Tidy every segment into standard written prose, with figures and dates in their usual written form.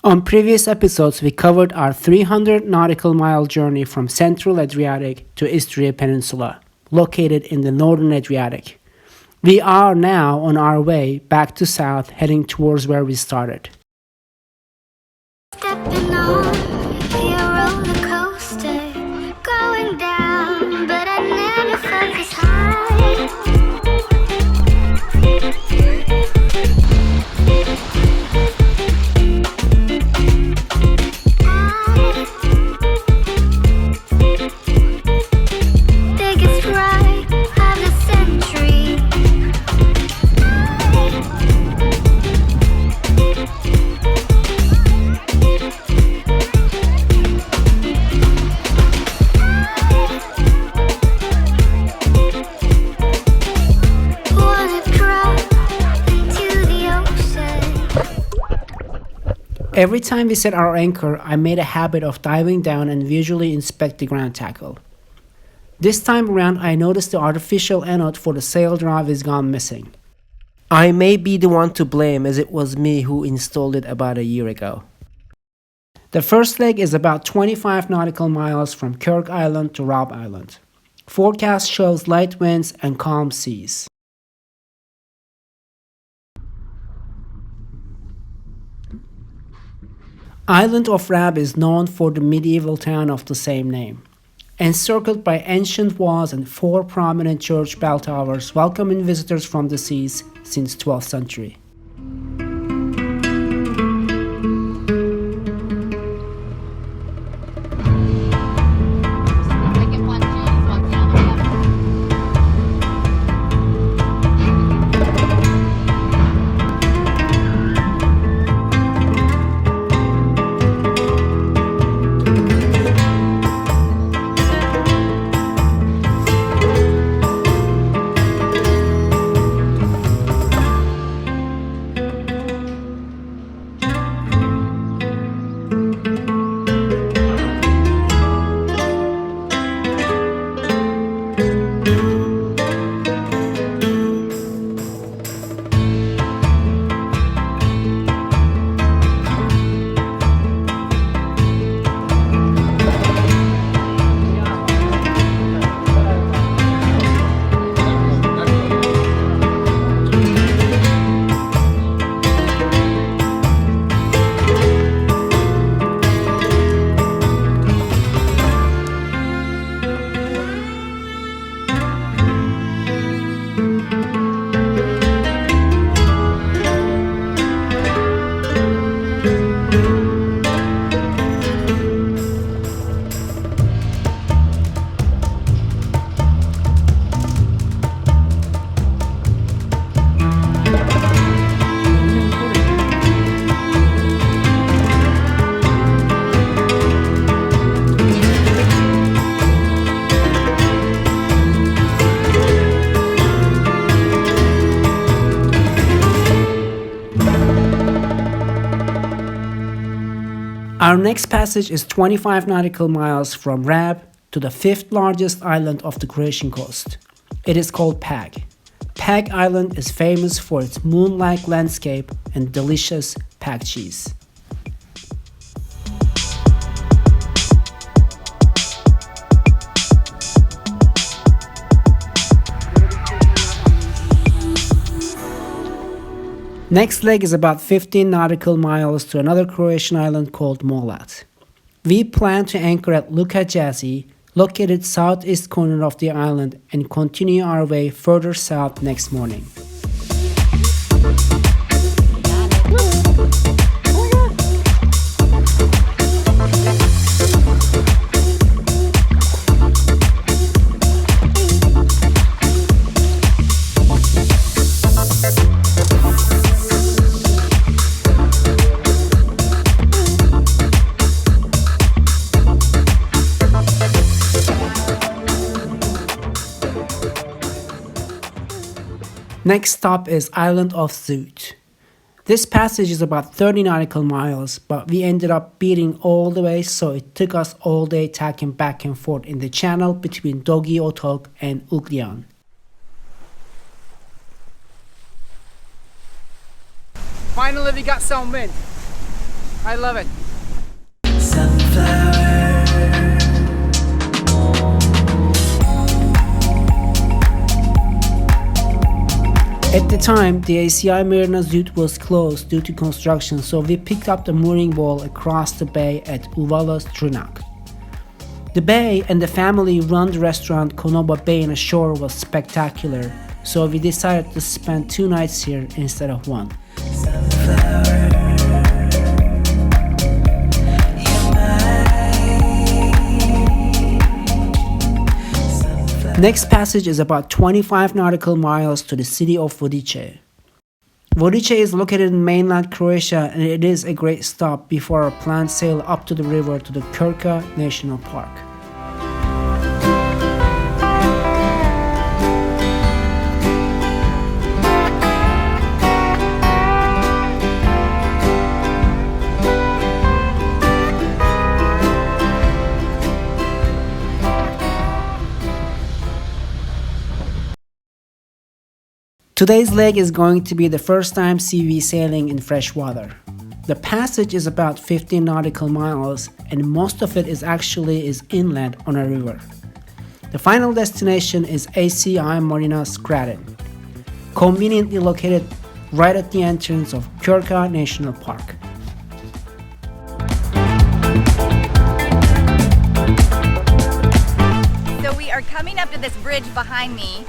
On previous episodes, we covered our 300 nautical mile journey from central Adriatic to Istria Peninsula, located in the northern Adriatic. We are now on our way back to south, heading towards where we started. Stepping on your roller coaster, going down, but I never felt this high. Biggest ride of the century. Wanna drop into the ocean. Every time we set our anchor, I made a habit of diving down and visually inspect the ground tackle. This time around, I noticed the artificial anode for the sail drive is gone missing. I may be the one to blame, as it was me who installed it about a year ago. The first leg is about 25 nautical miles from Kirk Island to Robb Island. Forecast shows light winds and calm seas. Island of Robb is known for the medieval town of the same name. Encircled by ancient walls and 4 prominent church bell towers welcoming visitors from the seas since 12th century. Our next passage is 25 nautical miles from Robb to the 5th largest island of the Croatian coast. It is called Pag. Pag Island is famous for its moon-like landscape and delicious Pag cheese. Next leg is about 15 nautical miles to another Croatian island called Molat. We plan to anchor at Luka, Jazi, located southeast corner of the island, and continue our way further south next morning. Next stop is Island of Zut. This passage is about 30 nautical miles, but we ended up beating all the way, so it took us all day tacking back and forth in the channel between Dogi Otok and Ugljan. Finally we got some wind. I love it. At the time, the ACI Marina ZUT was closed due to construction, so we picked up the mooring wall across the bay at Uvala, Strunac. The bay and the family-run restaurant Konoba Bay and Ashore was spectacular, so we decided to spend 2 nights here instead of 1. Next passage is about 25 nautical miles to the city of Vodice. Vodice is located in mainland Croatia, and it is a great stop before our planned sail up to the river to the Krka National Park. Today's leg is going to be the first time CV sailing in fresh water. The passage is about 15 nautical miles, and most of it is inland on a river. The final destination is ACI Marina Scradin, conveniently located right at the entrance of Krka National Park. So we are coming up to this bridge behind me,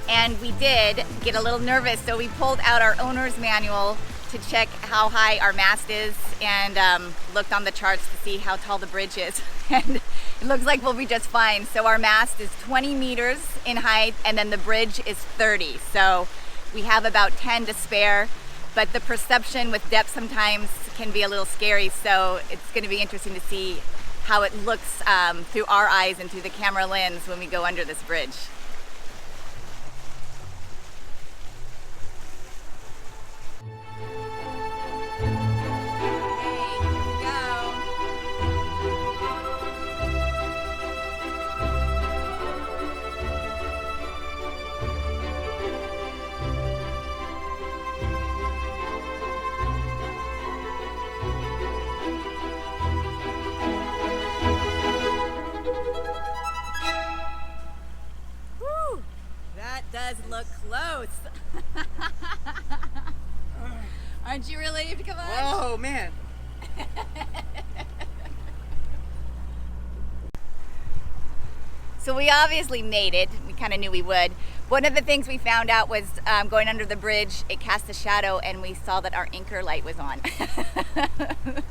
and we did get a little nervous, so we pulled out our owner's manual to check how high our mast is, and looked on the charts to see how tall the bridge is. And it looks like we'll be just fine. So our mast is 20 meters in height, and then the bridge is 30. So we have about 10 to spare, but the perception with depth sometimes can be a little scary. So it's going to be interesting to see how it looks through our eyes and through the camera lens when we go under this bridge. Does look close. Aren't you relieved? Come on. Oh man. So we obviously made it. We kind of knew we would. One of the things we found out was going under the bridge, it cast a shadow, and we saw that our anchor light was on.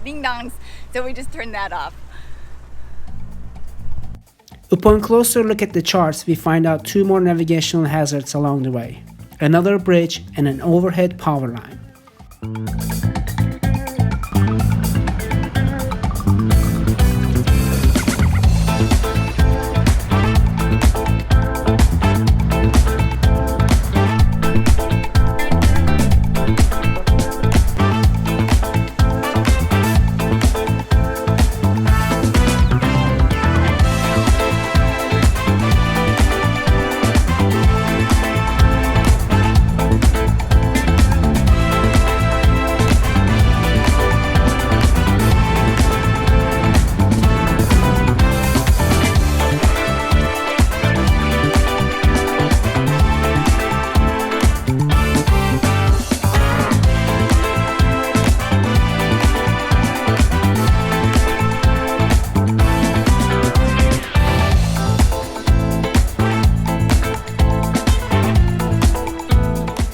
Ding dongs. So we just turned that off. Upon closer look at the charts, we find out 2 more navigational hazards along the way, another bridge and an overhead power line.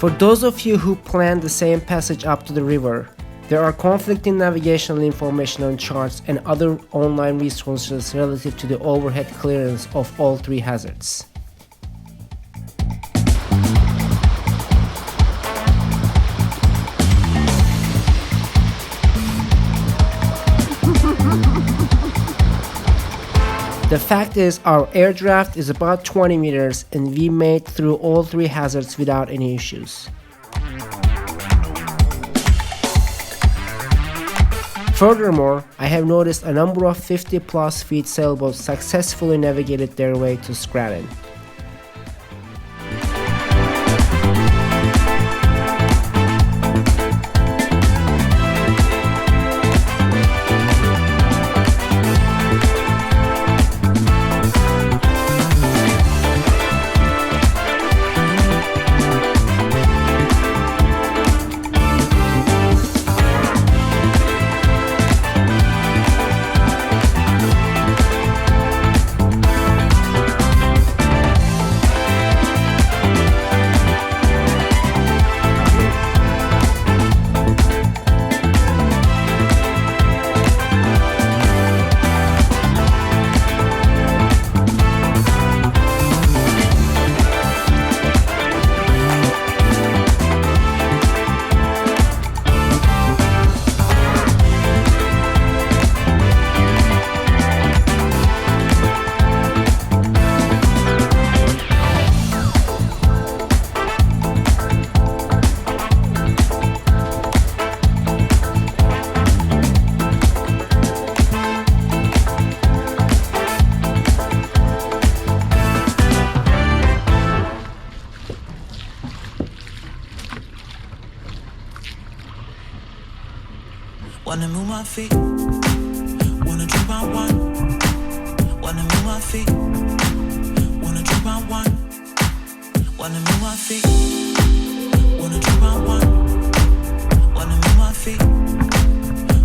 For those of you who planned the same passage up to the river, there are conflicting navigational information on charts and other online resources relative to the overhead clearance of all 3 hazards. The fact is, our air draft is about 20 meters and we made through all 3 hazards without any issues. Furthermore, I have noticed a number of 50 plus feet sailboats successfully navigated their way to Scradin. my feet. Wanna drink my wine. Wanna move my feet. Wanna drink my wine. Wanna move my feet. Wanna drink my wine. Wanna move my feet.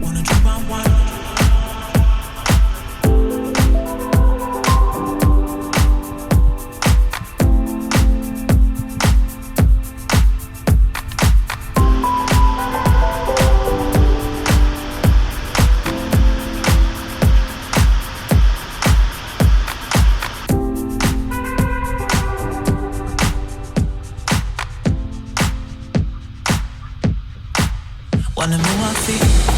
Wanna drink my wine. Wanna move my feet.